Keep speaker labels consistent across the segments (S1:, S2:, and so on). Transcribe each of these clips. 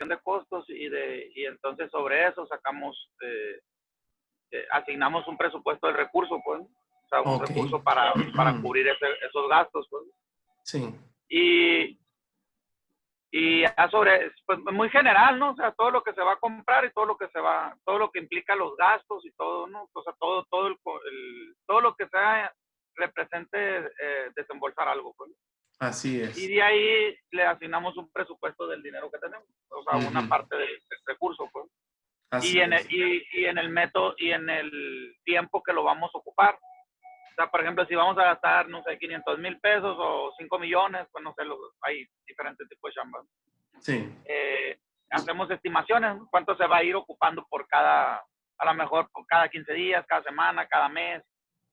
S1: de costos y entonces sobre eso sacamos, asignamos un presupuesto del recurso, pues, o sea, un
S2: Ok.
S1: recurso para cubrir esos gastos, pues.
S2: Sí.
S1: Y, y ya sobre, pues muy general, ¿no? O sea, todo lo que se va a comprar y todo lo que implica los gastos y todo, ¿no? O sea, todo lo que sea represente desembolsar algo, pues.
S2: Así
S1: Y
S2: es.
S1: de ahí le asignamos un presupuesto del dinero que tenemos, o sea, una
S2: Ujú.
S1: parte del recurso, pues.
S2: Así es.
S1: Y en el método y en el tiempo que lo vamos a ocupar. O sea, por ejemplo, si vamos a gastar, no sé, 500,000 pesos o 5 millones, pues no sé, hay diferentes tipos de chambas.
S2: Sí.
S1: Eh, hacemos estimaciones, ¿no? Cuánto se va a ir ocupando a lo mejor por cada 15 días, cada semana, cada mes,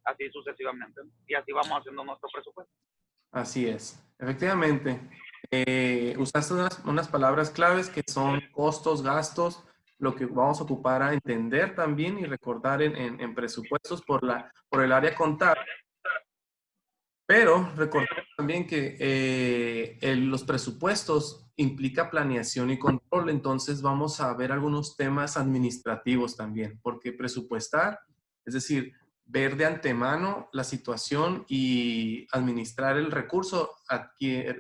S1: así sucesivamente, ¿no? Y así vamos haciendo nuestro presupuesto.
S2: Así es. Efectivamente. Usaste unas palabras claves que son costos, gastos, lo que vamos a ocupar a entender también y recordar en presupuestos por el área contable. Pero recordar también que los presupuestos implica planeación y control, entonces vamos a ver algunos temas administrativos también, porque presupuestar, es decir, ver de antemano la situación y administrar el recurso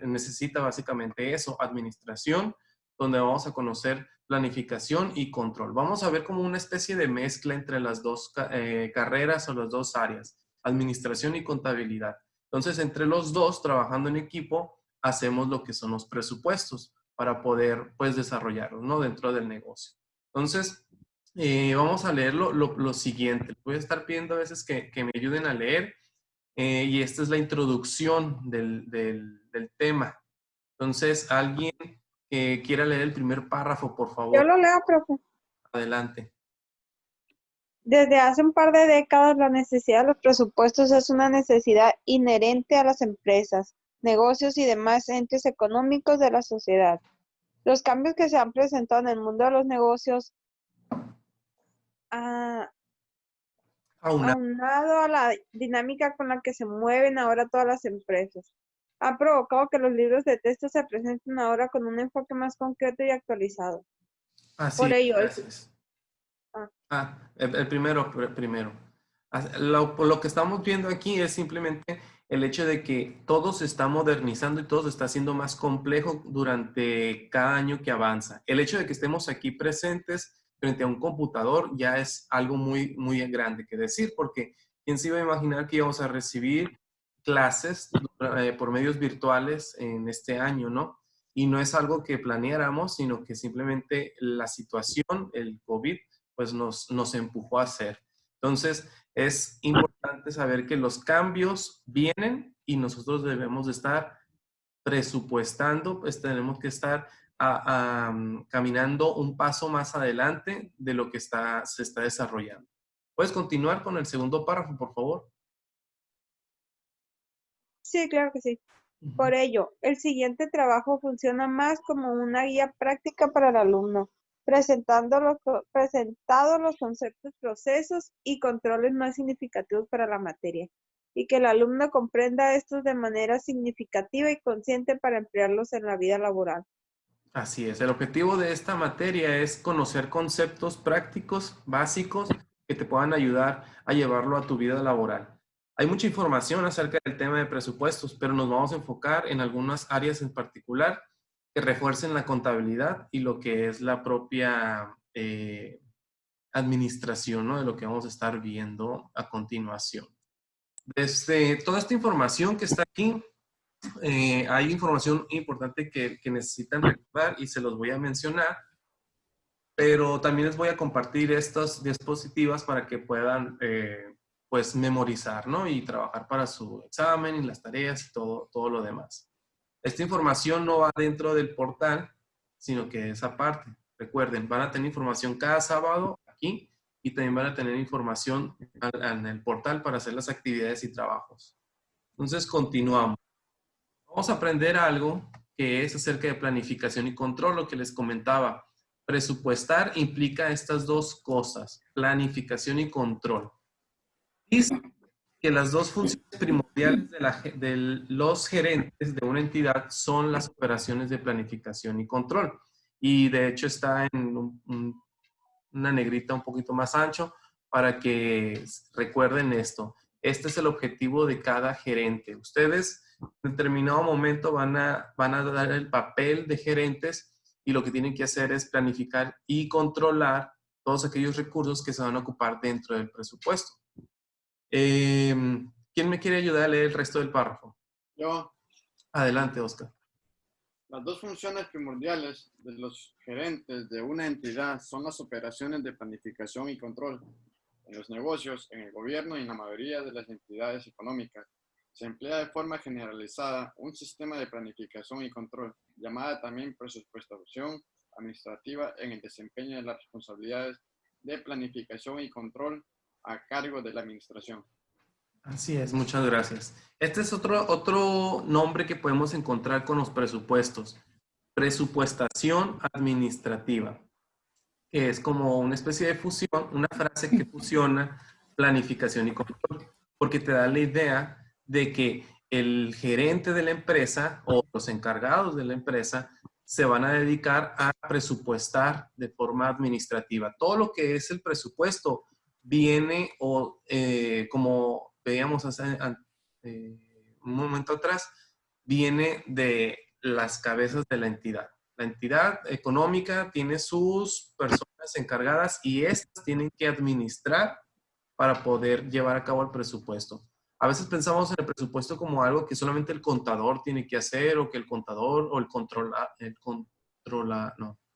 S2: necesita básicamente eso, administración, donde vamos a conocer planificación y control. Vamos a ver como una especie de mezcla entre las dos carreras o las dos áreas, administración y contabilidad. Entonces, entre los dos, trabajando en equipo, hacemos lo que son los presupuestos para poder, pues, desarrollarlos, ¿no? Dentro del negocio. Entonces, vamos a leer lo siguiente. Voy a estar pidiendo a veces que me ayuden a leer y esta es la introducción del tema. Entonces, alguien que quiera leer el primer párrafo, por
S3: Yo
S2: favor,
S3: lo leo, profe.
S2: adelante.
S3: Desde hace un par de décadas, la necesidad de los presupuestos es una necesidad inherente a las empresas, negocios y demás entes económicos de la sociedad. Los cambios que se han presentado en el mundo de los negocios, aunado a la dinámica con la que se mueven ahora todas las empresas, ha provocado que los libros de texto se presenten ahora con un enfoque más concreto y actualizado.
S2: Así,
S3: Por ello,
S2: gracias. El primero. Lo que estamos viendo aquí es simplemente el hecho de que todo se está modernizando y todo se está haciendo más complejo durante cada año que avanza. El hecho de que estemos aquí presentes frente a un computador ya es algo muy, muy grande que decir, porque ¿quién se iba a imaginar que íbamos a recibir clases por medios virtuales en este año, ¿no? Y no es algo que planeáramos, sino que simplemente la situación, el COVID, pues nos empujó a hacer. Entonces, es importante saber que los cambios vienen y nosotros debemos de estar presupuestando, pues tenemos que estar caminando un paso más adelante de lo que se está desarrollando. ¿Puedes continuar con el segundo párrafo, por favor?
S3: sí, claro que sí. Por ello, el siguiente trabajo funciona más como una guía práctica para el alumno, presentados los conceptos, procesos y controles más significativos para la materia, y que el alumno comprenda estos de manera significativa y consciente para emplearlos en la vida laboral.
S2: Así es. El objetivo de esta materia es conocer conceptos prácticos, básicos, que te puedan ayudar a llevarlo a tu vida laboral. Hay mucha información acerca del tema de presupuestos, pero nos vamos a enfocar en algunas áreas en particular que refuercen la contabilidad y lo que es la propia administración, ¿no? De lo que vamos a estar viendo a continuación. Desde toda esta información que está aquí, hay información importante que necesitan recordar y se los voy a mencionar, pero también les voy a compartir estas diapositivas para que puedan pues memorizar, ¿no? Y trabajar para su examen y las tareas y todo lo demás. Esta información no va dentro del portal, sino que es aparte. Recuerden, van a tener información cada sábado aquí y también van a tener información en el portal para hacer las actividades y trabajos. Entonces, continuamos. Vamos a aprender algo que es acerca de planificación y control, lo que les comentaba. Presupuestar implica estas dos cosas, planificación y control. Dice que las dos funciones primordiales de los gerentes de una entidad son las operaciones de planificación y control. y de hecho está en una negrita un poquito más ancho para que recuerden esto. Este es el objetivo de cada gerente. Ustedes en determinado momento van a dar el papel de gerentes y lo que tienen que hacer es planificar y controlar todos aquellos recursos que se van a ocupar dentro del presupuesto. ¿Quién me quiere ayudar a leer el resto del párrafo?
S4: Yo.
S2: Adelante, Oscar.
S4: Las dos funciones primordiales de los gerentes de una entidad son las operaciones de planificación y control. En los negocios, en el gobierno y en la mayoría de las entidades económicas, se emplea de forma generalizada un sistema de planificación y control, llamada también presupuestación administrativa en el desempeño de las responsabilidades de planificación y control a cargo de la administración.
S2: Así es, muchas gracias. Este es otro nombre que podemos encontrar con los presupuestos. Presupuestación administrativa, que es como una especie de fusión, una frase que fusiona planificación y control, porque te da la idea de que el gerente de la empresa o los encargados de la empresa se van a dedicar a presupuestar de forma administrativa. Todo lo que es el presupuesto viene como veíamos hace un momento atrás, viene de las cabezas de la entidad. La entidad económica tiene sus personas encargadas y estas tienen que administrar para poder llevar a cabo el presupuesto. A veces pensamos en el presupuesto como algo que solamente el contador tiene que hacer o que el contador o el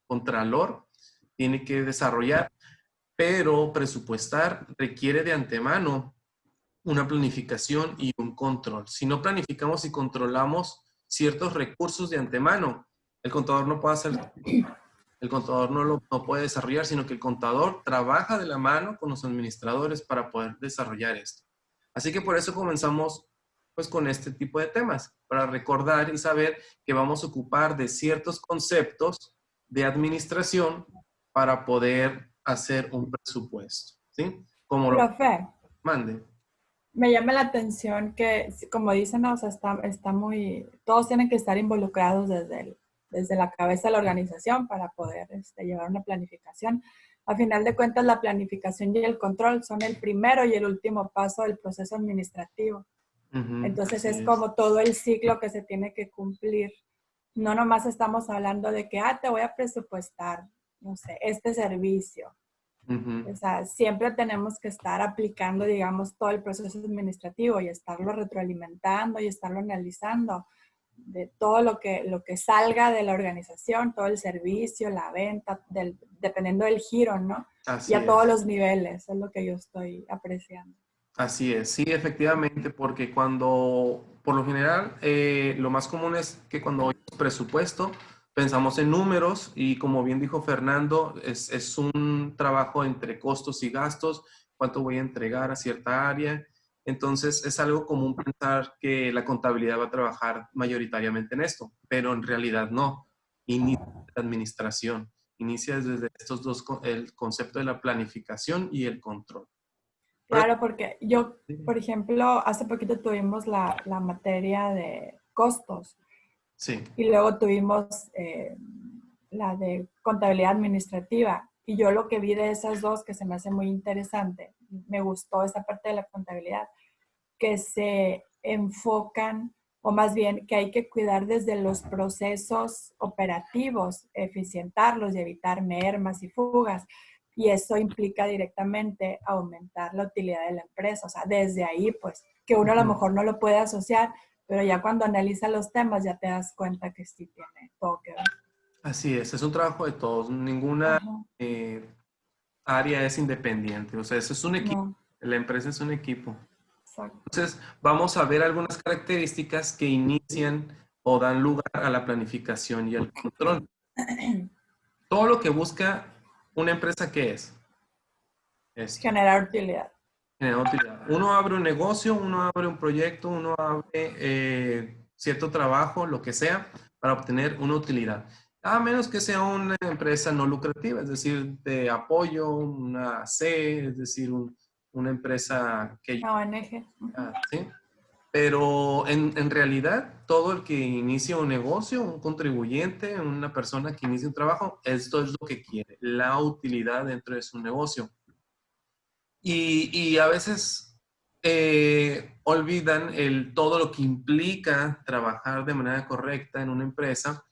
S2: contralor tiene que desarrollar, pero presupuestar requiere de antemano una planificación y un control. Si no planificamos y controlamos ciertos recursos de antemano, el contador no puede hacer, el contador no puede desarrollar, sino que el contador trabaja de la mano con los administradores para poder desarrollar esto. Así que por eso comenzamos pues con este tipo de temas, para recordar y saber que vamos a ocupar de ciertos conceptos de administración para poder hacer un presupuesto, ¿sí? Como
S5: Profe,
S2: mande.
S5: me llama la atención que, como dicen, ¿no? O sea, está muy, todos tienen que estar involucrados desde la cabeza de la organización para poder llevar una planificación. A final de cuentas, la planificación y el control son el primero y el último paso del proceso administrativo. Entonces es como todo el ciclo que se tiene que cumplir. No nomás estamos hablando de que, te voy a presupuestar, no sé, este servicio. O sea, siempre tenemos que estar aplicando, digamos, todo el proceso administrativo y estarlo retroalimentando y estarlo analizando de todo lo que salga de la organización, todo el servicio, la venta, dependiendo del giro, ¿no?
S2: Así
S5: y a
S2: es.
S5: todos los niveles, es lo que yo estoy apreciando.
S2: Así es, sí, efectivamente, porque por lo general, lo más común es que cuando oímos presupuesto, pensamos en números y como bien dijo Fernando, es un trabajo entre costos y gastos, cuánto voy a entregar a cierta área. Entonces, es algo común pensar que la contabilidad va a trabajar mayoritariamente en esto, pero en realidad no. Inicia la administración, inicia desde estos dos, el concepto de la planificación y el control.
S5: Claro, porque yo, por ejemplo, hace poquito tuvimos la materia de costos.
S2: Sí.
S5: Y luego tuvimos la de contabilidad administrativa. Y yo lo que vi de esas dos, que se me hace muy interesante, me gustó esa parte de la contabilidad, que se enfocan, o más bien que hay que cuidar desde los procesos operativos, eficientarlos y evitar mermas y fugas. Y eso implica directamente aumentar la utilidad de la empresa. O sea, desde ahí, pues, que uno a lo mejor no lo puede asociar, pero ya cuando analiza los temas ya te das cuenta que sí tiene todo que ver.
S2: Así es un trabajo de todos. Ninguna área es independiente. O sea, eso es un equipo. No. La empresa es un equipo. Exacto. Entonces, vamos a ver algunas características que inician o dan lugar a la planificación y al control. Todo lo que busca una empresa, ¿qué es?
S5: Generar utilidad.
S2: Generar utilidad. Uno abre un negocio, uno abre un proyecto, uno abre cierto trabajo, lo que sea, para obtener una utilidad. A menos que sea una empresa no lucrativa, es decir, de apoyo, una C, es decir, una empresa que...
S5: ONG.
S2: ¿sí? Pero en realidad, todo el que inicia un negocio, un contribuyente, una persona que inicia un trabajo, esto es lo que quiere, la utilidad dentro de su negocio. Y a veces olvidan todo lo que implica trabajar de manera correcta en una empresa.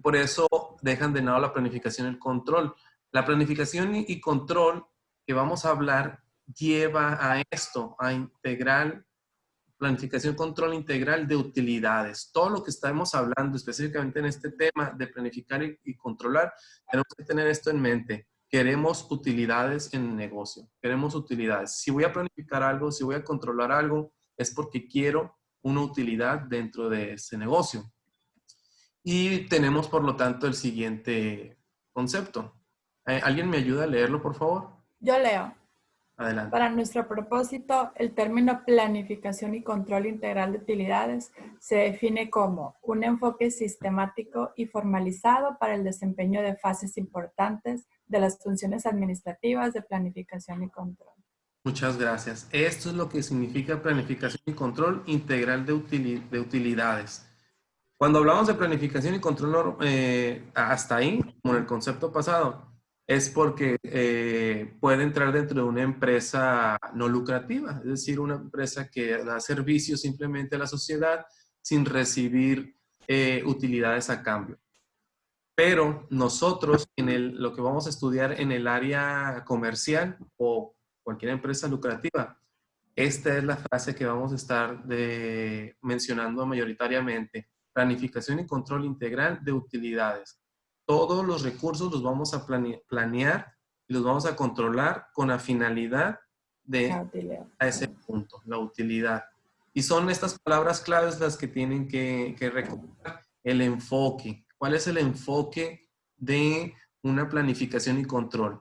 S2: Por eso dejan de lado la planificación y el control. La planificación y control que vamos a hablar lleva a esto, a integrar planificación, control integral de utilidades. Todo lo que estamos hablando específicamente en este tema de planificar y controlar, tenemos que tener esto en mente. Queremos utilidades en el negocio. Queremos utilidades. Si voy a planificar algo, si voy a controlar algo, es porque quiero una utilidad dentro de ese negocio. Y tenemos, por lo tanto, el siguiente concepto. ¿Alguien me ayuda a leerlo, por favor?
S5: Yo leo.
S2: Adelante.
S5: Para nuestro propósito, el término planificación y control integral de utilidades se define como un enfoque sistemático y formalizado para el desempeño de fases importantes de las funciones administrativas de planificación y control.
S2: Muchas gracias. Esto es lo que significa planificación y control integral de utilidades. Cuando hablamos de planificación y control hasta ahí, como en el concepto pasado, es porque puede entrar dentro de una empresa no lucrativa, es decir, una empresa que da servicios simplemente a la sociedad sin recibir utilidades a cambio. Pero nosotros, lo que vamos a estudiar en el área comercial o cualquier empresa lucrativa, esta es la frase que vamos a estar mencionando mayoritariamente. Planificación y control integral de utilidades. Todos los recursos los vamos a planear y los vamos a controlar con la finalidad de a ese punto, la utilidad. Y son estas palabras claves las que tienen que recordar. El enfoque. ¿Cuál es el enfoque de una planificación y control?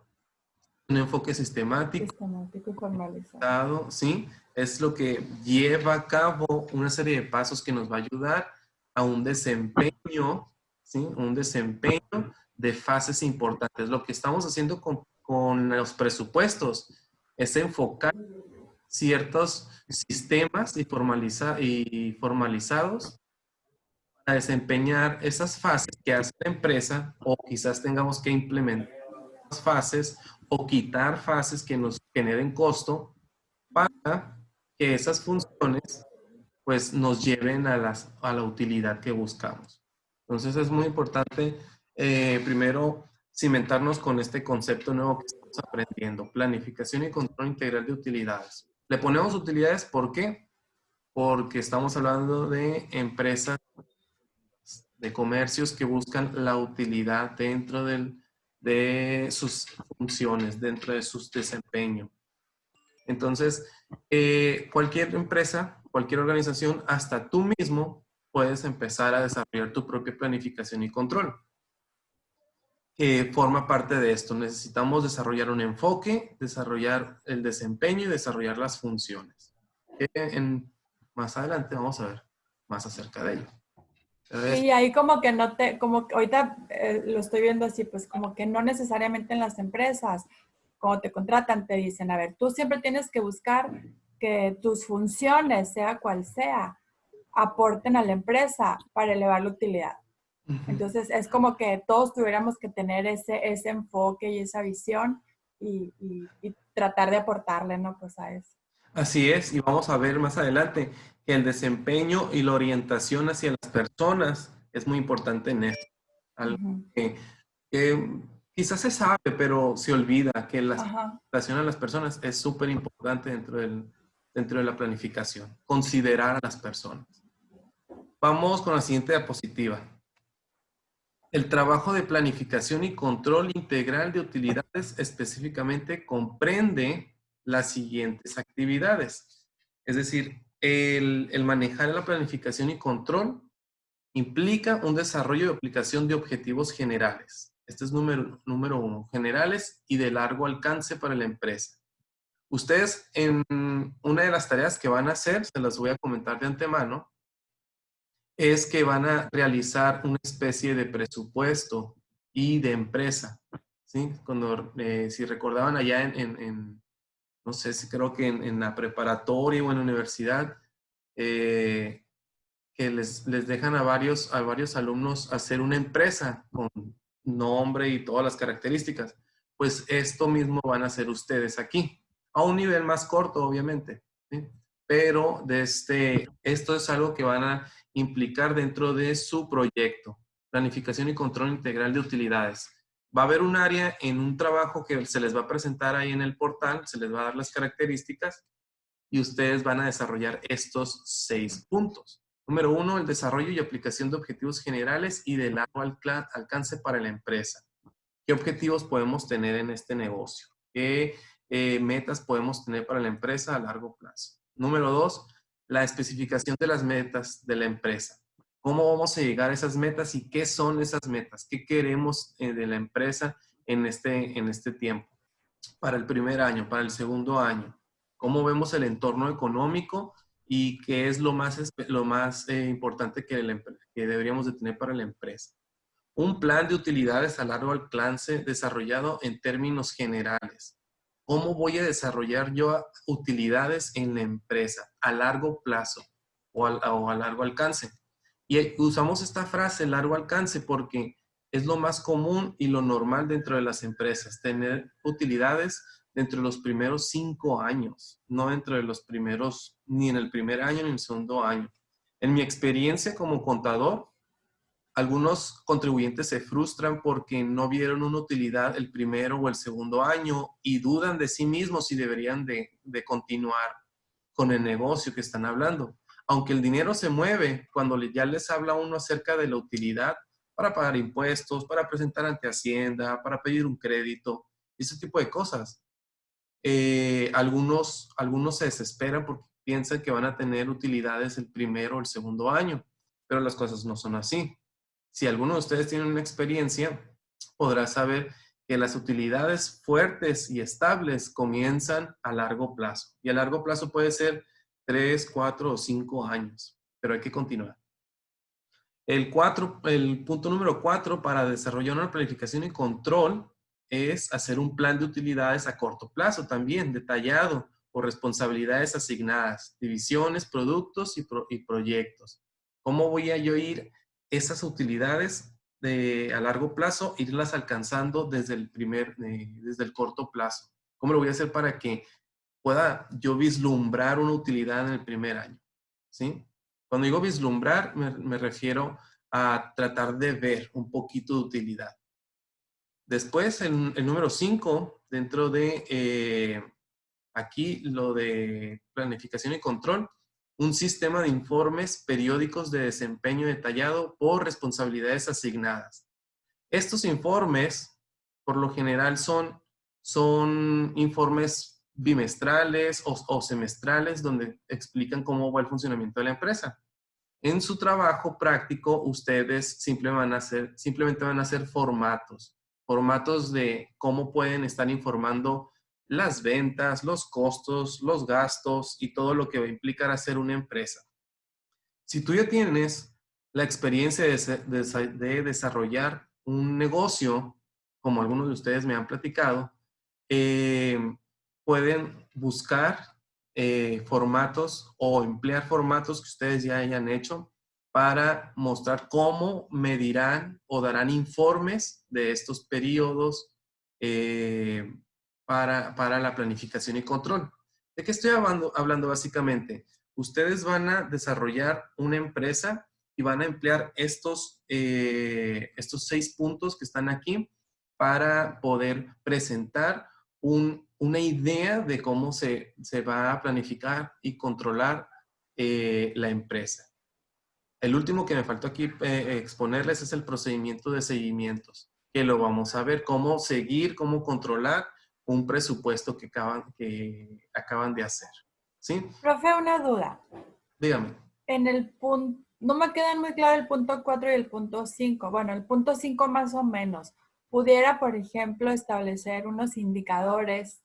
S2: Un enfoque sistemático
S5: Sistemático y formalizado.
S2: ¿sí? Es lo que lleva a cabo una serie de pasos que nos va a ayudar a un desempeño, ¿sí? Un desempeño de fases importantes. Lo que estamos haciendo con los presupuestos es enfocar ciertos sistemas y formalizados para desempeñar esas fases que hace la empresa, o quizás tengamos que implementar fases o quitar fases que nos generen costo para que esas funciones pues nos lleven a la utilidad que buscamos. Entonces es muy importante primero cimentarnos con este concepto nuevo que estamos aprendiendo, planificación y control integral de utilidades. Le ponemos utilidades, ¿por qué? Porque estamos hablando de empresas, de comercios que buscan la utilidad dentro de sus funciones, dentro de sus desempeños. Entonces, cualquier empresa, cualquier organización, hasta tú mismo puedes empezar a desarrollar tu propia planificación y control. Forma parte de esto. Necesitamos desarrollar un enfoque, desarrollar el desempeño y desarrollar las funciones. Más adelante vamos a ver más acerca de ello.
S5: Y ahí como que como que ahorita lo estoy viendo así, pues como que no necesariamente en las empresas, cuando te contratan, te dicen, a ver, tú siempre tienes que buscar que tus funciones, sea cual sea, aporten a la empresa para elevar la utilidad. Entonces, es como que todos tuviéramos que tener ese enfoque y esa visión y tratar de aportarle, ¿no? Pues a eso.
S2: Así es, y vamos a ver más adelante que el desempeño y la orientación hacia las personas es muy importante en esto. Algo que quizás se sabe, pero se olvida que la orientación a las personas es súper importante dentro de la planificación. Considerar a las personas. Vamos con la siguiente diapositiva. El trabajo de planificación y control integral de utilidades específicamente comprende las siguientes actividades. Es decir, el manejar la planificación y control implica un desarrollo y aplicación de objetivos generales. Este es número uno, generales y de largo alcance para la empresa. Ustedes en una de las tareas que van a hacer, se las voy a comentar de antemano, es que van a realizar una especie de presupuesto y de empresa, ¿sí? Cuando, si recordaban allá no sé si creo que en la preparatoria o en la universidad, que les dejan a varios alumnos hacer una empresa con nombre y todas las características. Pues esto mismo van a hacer ustedes aquí, a un nivel más corto, obviamente, ¿sí? Pero esto es algo que van a implicar dentro de su proyecto, planificación y control integral de utilidades. Va a haber un área en un trabajo que se les va a presentar ahí en el portal, se les va a dar las características y ustedes van a desarrollar estos 6 puntos. Número 1, el desarrollo y aplicación de objetivos generales y de largo alcance para la empresa. ¿Qué objetivos podemos tener en este negocio? ¿Qué metas podemos tener para la empresa a largo plazo? Número 2, la especificación de las metas de la empresa. ¿Cómo vamos a llegar a esas metas y qué son esas metas? ¿Qué queremos de la empresa en este tiempo? Para el primer año, para el segundo año. ¿Cómo vemos el entorno económico y qué es lo más importante que deberíamos de tener para la empresa? Un plan de utilidades a largo alcance desarrollado en términos generales. ¿Cómo voy a desarrollar yo utilidades en la empresa a largo plazo o a largo alcance? Y usamos esta frase, largo alcance, porque es lo más común y lo normal dentro de las empresas, tener utilidades dentro de los primeros 5 años, no dentro de los primeros, ni en el primer año ni en el segundo año. En mi experiencia como contador, algunos contribuyentes se frustran porque no vieron una utilidad el primero o el segundo año y dudan de sí mismos si deberían de continuar con el negocio que están hablando. Aunque el dinero se mueve, cuando ya les habla uno acerca de la utilidad para pagar impuestos, para presentar ante Hacienda, para pedir un crédito, ese tipo de cosas. Algunos se desesperan porque piensan que van a tener utilidades el primero o el segundo año, pero las cosas no son así. Si alguno de ustedes tiene una experiencia, podrá saber que las utilidades fuertes y estables comienzan a largo plazo. Y a largo plazo puede ser 3, 4 o 5 años, pero hay que continuar. El punto número 4 para desarrollar una planificación y control es hacer un plan de utilidades a corto plazo también, detallado, por responsabilidades asignadas, divisiones, productos y proyectos. ¿Cómo voy a yo ir esas utilidades a largo plazo, irlas alcanzando desde el corto plazo? ¿Cómo lo voy a hacer para que pueda yo vislumbrar una utilidad en el primer año? ¿Sí? Cuando digo vislumbrar, me refiero a tratar de ver un poquito de utilidad. Después, el número 5, dentro de aquí lo de planificación y control, un sistema de informes periódicos de desempeño detallado por responsabilidades asignadas. Estos informes, por lo general, son informes bimestrales o semestrales donde explican cómo va el funcionamiento de la empresa. En su trabajo práctico, ustedes simplemente van a hacer formatos de cómo pueden estar informando las ventas, los costos, los gastos y todo lo que va a implicar hacer una empresa. Si tú ya tienes la experiencia de desarrollar un negocio, como algunos de ustedes me han platicado, pueden buscar formatos o emplear formatos que ustedes ya hayan hecho para mostrar cómo medirán o darán informes de estos periodos para la planificación y control. ¿De qué estoy hablando básicamente? Ustedes van a desarrollar una empresa y van a emplear estos 6 puntos que están aquí para poder presentar una idea de cómo se va a planificar y controlar la empresa. El último que me faltó aquí exponerles es el procedimiento de seguimientos, que lo vamos a ver, cómo seguir, cómo controlar un presupuesto que acaban de hacer. ¿Sí?
S5: Profe, una duda.
S2: Dígame.
S5: En el punto, no me quedan muy claro el punto 4 y el punto 5. Bueno, el punto 5 más o menos. Pudiera, por ejemplo, establecer unos indicadores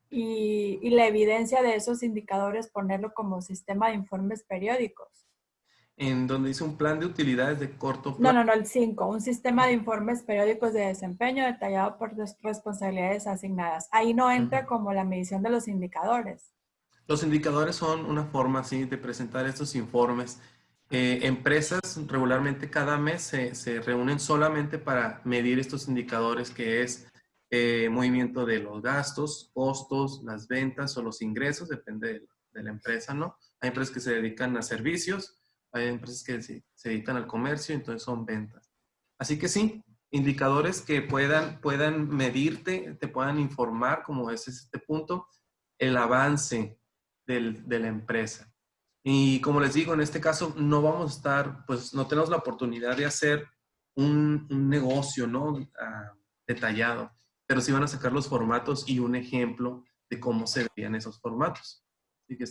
S5: y la evidencia de esos indicadores ponerlo como sistema de informes periódicos.
S2: En donde dice un plan de utilidades de corto plazo.
S5: No, el 5. Un sistema de informes periódicos de desempeño detallado por responsabilidades asignadas. Ahí no entra como la medición de los indicadores.
S2: Los indicadores son una forma así de presentar estos informes. Empresas regularmente cada mes se reúnen solamente para medir estos indicadores, que es movimiento de los gastos, costos, las ventas o los ingresos, depende de la empresa, ¿no? Hay empresas que se dedican a servicios, hay empresas que se dedican al comercio, entonces son ventas. Así que sí, indicadores que puedan medirte, te puedan informar, como es este punto, el avance de la empresa. Y como les digo, en este caso no vamos a estar, pues no tenemos la oportunidad de hacer un negocio, ¿no? Detallado, pero sí van a sacar los formatos y un ejemplo de cómo se veían esos formatos. Así que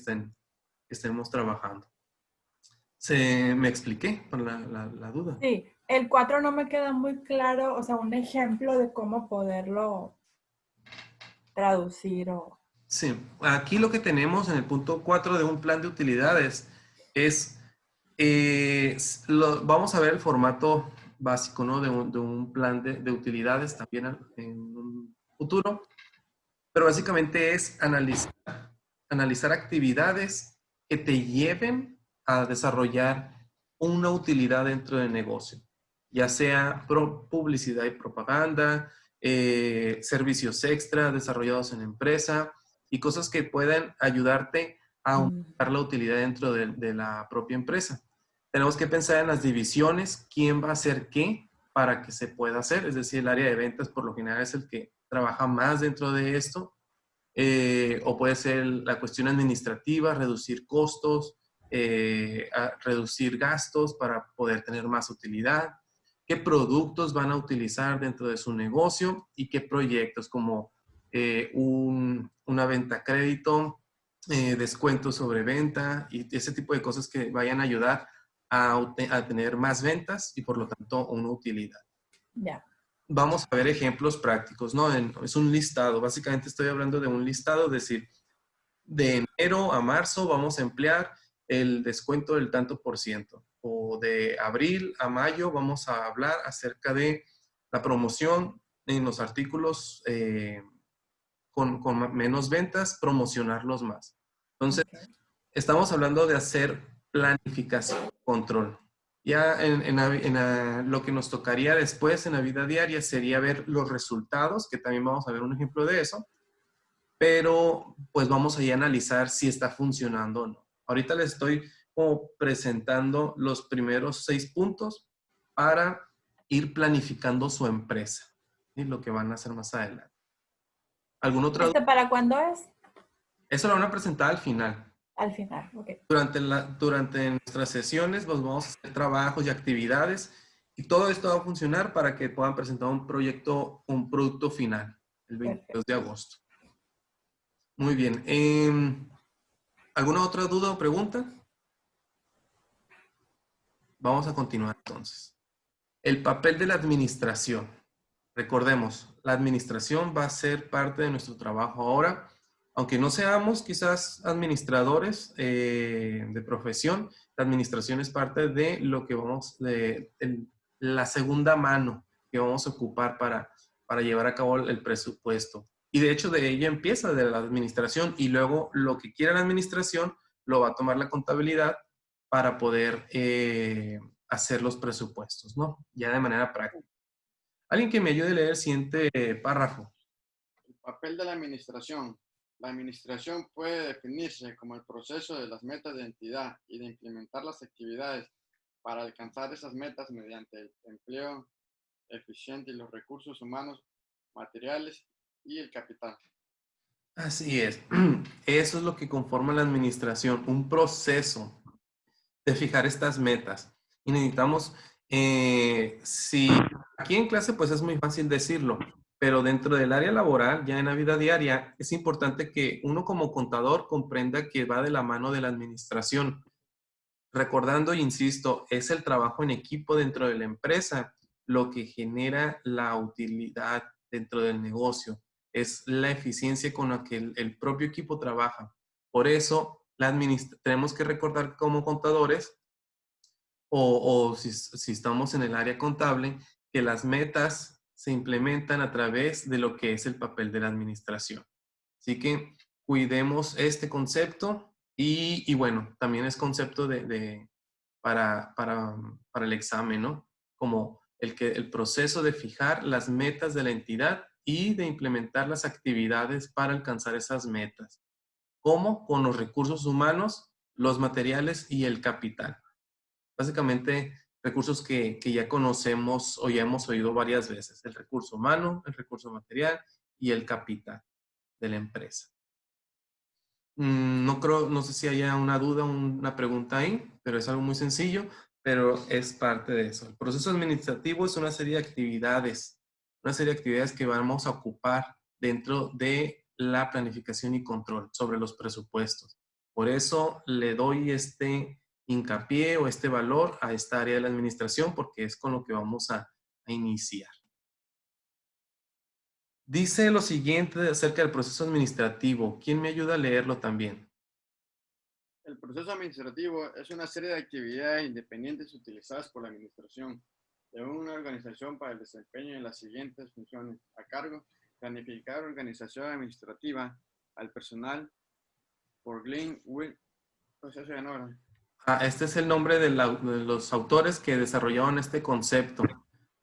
S2: estemos trabajando. ¿Me expliqué por la duda?
S5: Sí, el 4 no me queda muy claro, o sea, un ejemplo de cómo poderlo traducir o...
S2: Sí, aquí lo que tenemos en el punto 4 de un plan de utilidades es, vamos a ver el formato básico, ¿no? De un plan de utilidades también en un futuro, pero básicamente es analizar actividades que te lleven a desarrollar una utilidad dentro del negocio, ya sea publicidad y propaganda, servicios extra desarrollados en la empresa y cosas que puedan ayudarte a aumentar la utilidad dentro de la propia empresa. Tenemos que pensar en las divisiones, quién va a hacer qué para que se pueda hacer, es decir, el área de ventas por lo general es el que trabaja más dentro de esto, o puede ser la cuestión administrativa, reducir costos, reducir gastos para poder tener más utilidad, qué productos van a utilizar dentro de su negocio y qué proyectos como una venta a crédito, descuentos sobre venta y ese tipo de cosas que vayan a ayudar a tener más ventas y por lo tanto una utilidad.
S5: Ya.
S2: Vamos a ver ejemplos prácticos, ¿no? Es un listado, básicamente estoy hablando de un listado, es decir, de enero a marzo vamos a emplear el descuento del tanto por ciento, o de abril a mayo vamos a hablar acerca de la promoción en los artículos con menos ventas, promocionarlos más. Entonces, estamos hablando de hacer planificación, control. Ya lo que nos tocaría después en la vida diaria sería ver los resultados, que también vamos a ver un ejemplo de eso, pero pues vamos a analizar si está funcionando o no. Ahorita les estoy como presentando los primeros 6 puntos para ir planificando su empresa y lo que van a hacer más adelante. ¿Algún otro?
S5: ¿Este para cuándo es?
S2: Eso lo van a presentar al final.
S5: Al final, ok.
S2: Durante nuestras sesiones pues vamos a hacer trabajos y actividades y todo esto va a funcionar para que puedan presentar un producto final el 22 de agosto. Muy bien. ¿Alguna otra duda o pregunta? Vamos a continuar entonces. El papel de la administración. Recordemos, la administración va a ser parte de nuestro trabajo ahora. Aunque no seamos quizás administradores de profesión, la administración es parte de lo que la segunda mano que vamos a ocupar para llevar a cabo el presupuesto. Y de hecho de ello empieza de la administración y luego lo que quiera la administración lo va a tomar la contabilidad para poder hacer los presupuestos, ¿no? Ya de manera práctica. Alguien que me ayude a leer el siguiente párrafo.
S4: El papel de la administración. La administración puede definirse como el proceso de las metas de entidad y de implementar las actividades para alcanzar esas metas mediante el empleo eficiente y los recursos humanos, materiales y el capital.
S2: Así es. Eso es lo que conforma la administración, un proceso de fijar estas metas. Y necesitamos, si aquí en clase pues es muy fácil decirlo, pero dentro del área laboral, ya en la vida diaria, es importante que uno como contador comprenda que va de la mano de la administración. Recordando, insisto, es el trabajo en equipo dentro de la empresa lo que genera la utilidad dentro del negocio. Es la eficiencia con la que el propio equipo trabaja. Por eso, tenemos que recordar como contadores o si estamos en el área contable, que las metas se implementan a través de lo que es el papel de la administración. Así que cuidemos este concepto y bueno, también es concepto para el examen, ¿no? Como el proceso de fijar las metas de la entidad y de implementar las actividades para alcanzar esas metas. ¿Cómo? Con los recursos humanos, los materiales y el capital. Básicamente, recursos que ya conocemos o ya hemos oído varias veces. El recurso humano, el recurso material y el capital de la empresa. No sé si haya una duda, una pregunta ahí, pero es algo muy sencillo, pero es parte de eso. El proceso administrativo es una serie de actividades que vamos a ocupar dentro de la planificación y control sobre los presupuestos. Por eso le doy este hincapié o este valor a esta área de la administración, porque es con lo que vamos a iniciar. Dice lo siguiente acerca del proceso administrativo. ¿Quién me ayuda a leerlo también?
S4: El proceso administrativo es una serie de actividades independientes utilizadas por la administración de una organización para el desempeño de las siguientes funciones a cargo: planificar organización administrativa al personal por Glenn Will.
S2: Este es el nombre de los autores que desarrollaron este concepto.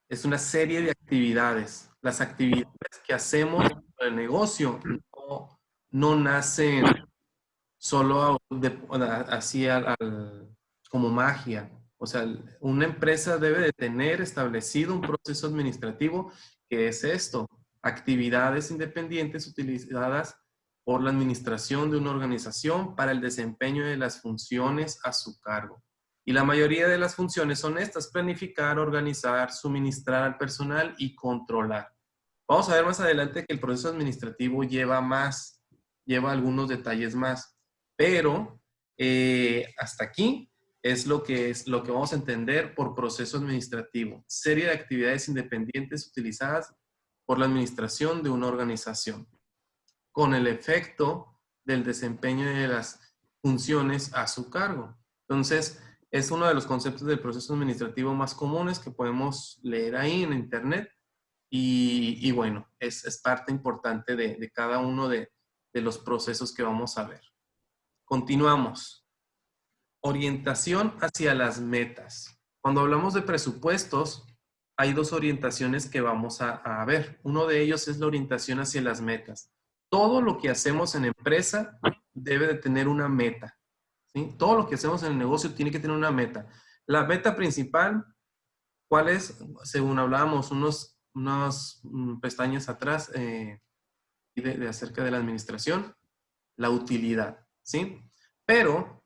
S2: Es una serie de actividades. Las actividades que hacemos en el negocio no nacen solo así como magia. O sea, una empresa debe de tener establecido un proceso administrativo que es esto: actividades independientes utilizadas por la administración de una organización para el desempeño de las funciones a su cargo. Y la mayoría de las funciones son estas: planificar, organizar, suministrar al personal y controlar. Vamos a ver más adelante que el proceso administrativo lleva algunos detalles más, pero hasta aquí es lo que vamos a entender por proceso administrativo: serie de actividades independientes utilizadas por la administración de una organización, con el efecto del desempeño de las funciones a su cargo. Entonces, es uno de los conceptos del proceso administrativo más comunes que podemos leer ahí en internet y bueno, es parte importante de cada uno de los procesos que vamos a ver. Continuamos. Orientación hacia las metas. Cuando hablamos de presupuestos, hay dos orientaciones que vamos a ver. Uno de ellos es la orientación hacia las metas. Todo lo que hacemos en empresa debe de tener una meta, ¿sí? Todo lo que hacemos en el negocio tiene que tener una meta. La meta principal, ¿cuál es? Según hablábamos unas pestañas atrás acerca de la administración, la utilidad, ¿sí? Pero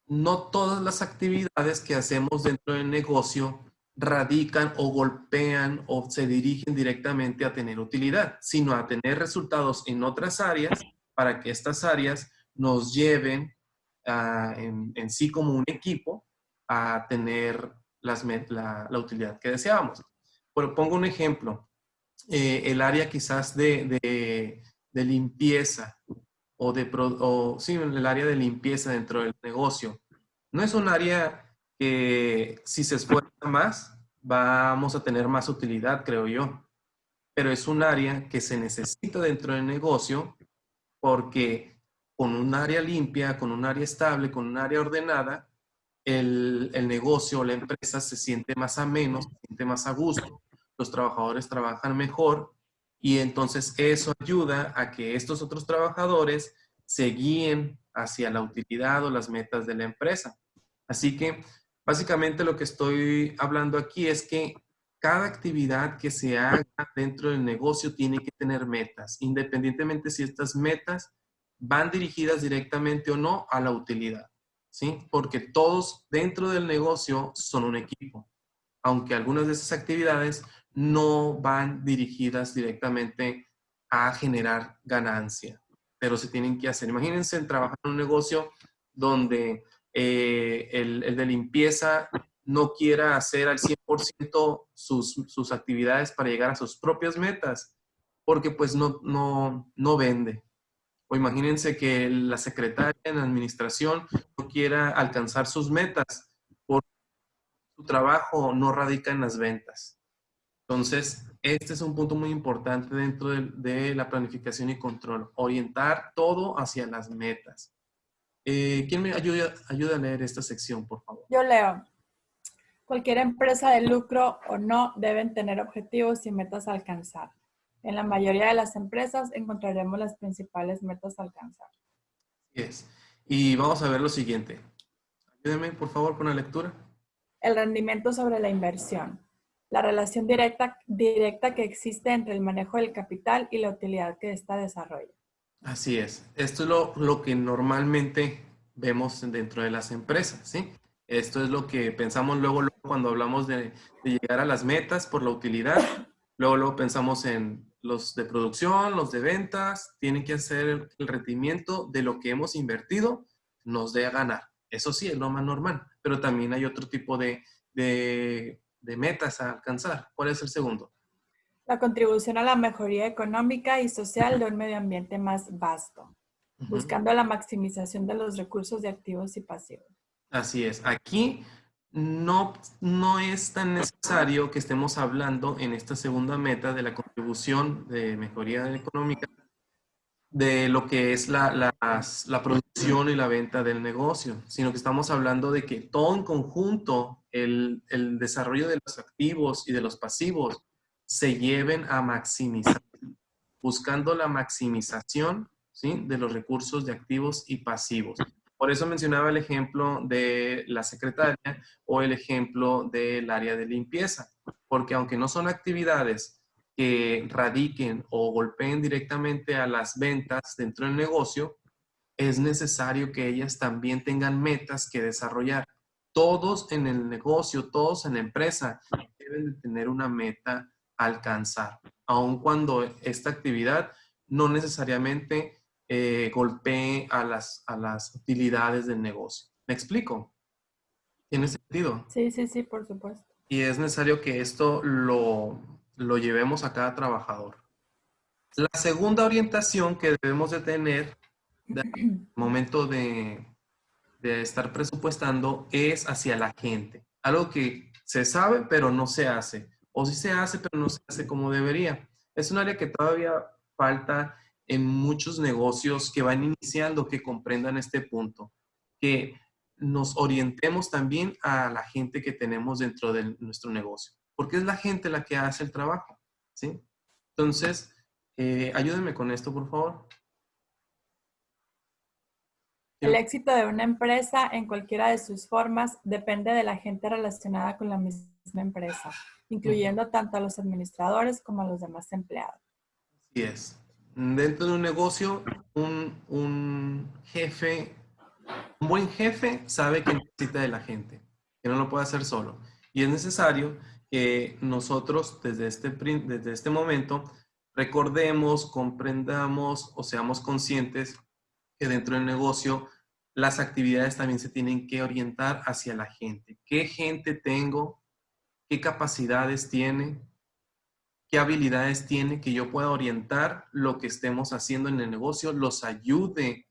S2: no todas las actividades que hacemos dentro del negocio radican o golpean o se dirigen directamente a tener utilidad, sino a tener resultados en otras áreas para que estas áreas nos lleven en sí como un equipo a tener la utilidad que deseamos. Pongo un ejemplo. El área quizás de limpieza sí, el área de limpieza dentro del negocio. No es un área que si se esfuerza más, vamos a tener más utilidad, creo yo. Pero es un área que se necesita dentro del negocio porque con un área limpia, con un área estable, con un área ordenada, el negocio o la empresa se siente más ameno, se siente más a gusto, los trabajadores trabajan mejor y entonces eso ayuda a que estos otros trabajadores se guíen hacia la utilidad o las metas de la empresa. Así que básicamente lo que estoy hablando aquí es que cada actividad que se haga dentro del negocio tiene que tener metas, independientemente si estas metas van dirigidas directamente o no a la utilidad, ¿sí? Porque todos dentro del negocio son un equipo, aunque algunas de esas actividades no van dirigidas directamente a generar ganancia, pero se tienen que hacer. Imagínense trabajar en un negocio donde el de limpieza no quiera hacer al 100% sus actividades para llegar a sus propias metas, porque pues no vende. O imagínense que la secretaria en la administración no quiera alcanzar sus metas porque su trabajo no radica en las ventas. Entonces, Este es un punto muy importante dentro de la planificación y control. Orientar todo hacia las metas. ¿Quién me ayuda a leer esta sección, por favor?
S5: Yo leo. Cualquier empresa de lucro o no deben tener objetivos y metas a alcanzar. En la mayoría de las empresas encontraremos las principales metas a alcanzar.
S2: Así es. Y vamos a ver lo siguiente. Ayúdenme, por favor, con la lectura.
S5: El rendimiento sobre la inversión. La relación directa que existe entre el manejo del capital y la utilidad que ésta desarrolla.
S2: Así es. Esto es lo que normalmente vemos dentro de las empresas, ¿sí? Esto es lo que pensamos luego cuando hablamos de llegar a las metas por la utilidad. Luego pensamos en los de producción, los de ventas. Tienen que hacer el rendimiento de lo que hemos invertido nos dé a ganar. Eso sí, es lo más normal. Pero también hay otro tipo de metas a alcanzar. ¿Cuál es el segundo?
S5: La contribución a la mejoría económica y social de un medio ambiente más vasto, buscando la maximización de los recursos de activos y pasivos.
S2: Así es. Aquí no es tan necesario que estemos hablando en esta segunda meta de la contribución de mejoría económica de lo que es la producción y la venta del negocio, sino que estamos hablando de que todo en conjunto, el desarrollo de los activos y de los pasivos se lleven a maximizar, buscando la maximización, ¿sí?, de los recursos de activos y pasivos. Por eso mencionaba el ejemplo de la secretaria o el ejemplo del área de limpieza, porque aunque no son actividades que radiquen o golpeen directamente a las ventas dentro del negocio, es necesario que ellas también tengan metas que desarrollar. Todos en el negocio, todos en la empresa deben de tener una meta a alcanzar, aun cuando esta actividad no necesariamente golpee a las utilidades del negocio. ¿Me explico? ¿Tiene sentido?
S5: Sí, sí, sí, por supuesto.
S2: Y es necesario que esto lo llevemos a cada trabajador. La segunda orientación que debemos de tener al momento de estar presupuestando es hacia la gente. Algo que se sabe pero no se hace. O sí se hace pero no se hace como debería. Es un área que todavía falta en muchos negocios que van iniciando que comprendan este punto. Que nos orientemos también a la gente que tenemos dentro de nuestro negocio. Porque es la gente la que hace el trabajo, ¿sí? Entonces, ayúdenme con esto, por favor.
S5: El éxito de una empresa en cualquiera de sus formas depende de la gente relacionada con la misma empresa, incluyendo tanto a los administradores como a los demás empleados.
S2: Así es. Dentro de un negocio, un buen jefe sabe que necesita de la gente, que no lo puede hacer solo. Y es necesario que nosotros desde este momento recordemos, comprendamos o seamos conscientes que dentro del negocio las actividades también se tienen que orientar hacia la gente. ¿Qué gente tengo? ¿Qué capacidades tiene? ¿Qué habilidades tiene que yo pueda orientar lo que estemos haciendo en el negocio, los ayude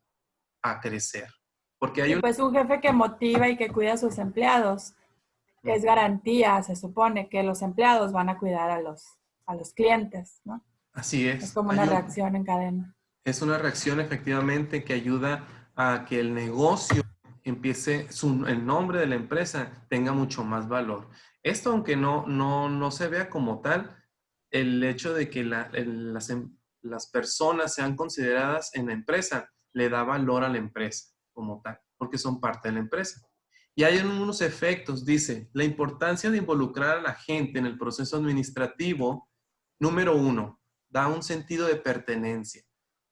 S2: a crecer? Porque hay
S5: pues un jefe que motiva y que cuida a sus empleados, que es garantía, se supone, que los empleados van a cuidar a los clientes, ¿no?
S2: Así es.
S5: Es como una reacción en cadena.
S2: Es una reacción efectivamente que ayuda a que el negocio empiece, el nombre de la empresa tenga mucho más valor. Esto, aunque no se vea como tal, el hecho de que las personas sean consideradas en la empresa le da valor a la empresa como tal, porque son parte de la empresa. Y hay unos efectos, dice, la importancia de involucrar a la gente en el proceso administrativo, número 1, da un sentido de pertenencia.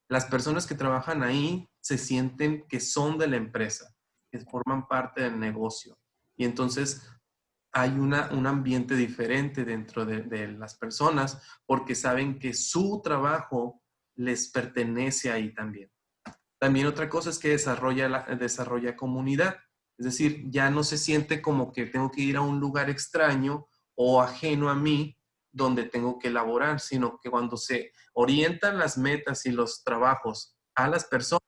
S2: Las personas que trabajan ahí se sienten que son de la empresa, que forman parte del negocio. Y entonces hay un ambiente diferente dentro de las personas porque saben que su trabajo les pertenece ahí también. También otra cosa es que desarrolla comunidad. Es decir, ya no se siente como que tengo que ir a un lugar extraño o ajeno a mí donde tengo que elaborar, sino que cuando se orientan las metas y los trabajos a las personas,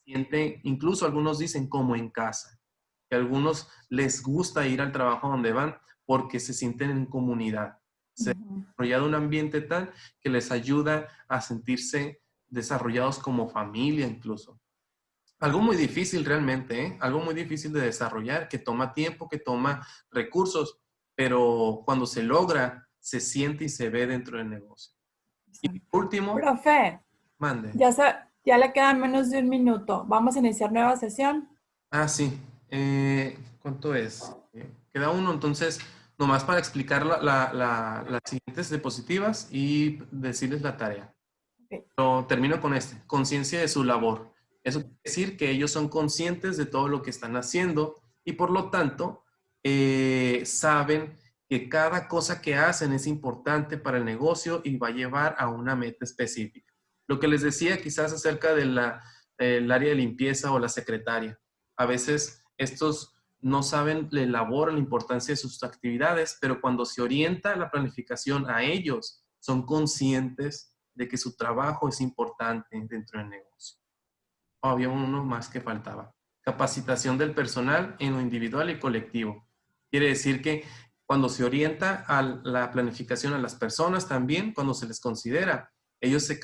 S2: se sienten, incluso algunos dicen como en casa, que a algunos les gusta ir al trabajo donde van porque se sienten en comunidad, Se ha desarrollado un ambiente tal que les ayuda a sentirse desarrollados como familia incluso. Algo muy difícil realmente, ¿eh? Algo muy difícil de desarrollar, que toma tiempo, que toma recursos, pero cuando se logra, se siente y se ve dentro del negocio. Y por último,
S5: Profe,
S2: mande.
S5: ya le quedan menos de un minuto. ¿Vamos a iniciar nueva sesión?
S2: Ah, sí. ¿Cuánto es? Queda uno, entonces, nomás para explicar las siguientes diapositivas y decirles la tarea.
S5: Ok.
S2: Pero termino con este, conciencia de su labor. Eso quiere decir que ellos son conscientes de todo lo que están haciendo y por lo tanto saben que cada cosa que hacen es importante para el negocio y va a llevar a una meta específica. Lo que les decía quizás acerca de el área de limpieza o la secretaria. A veces estos no saben la labor, la importancia de sus actividades, pero cuando se orienta la planificación a ellos, son conscientes de que su trabajo es importante dentro del negocio. Había uno más que faltaba. Capacitación del personal en lo individual y colectivo. Quiere decir que cuando se orienta a la planificación a las personas también, cuando se les considera, ellos se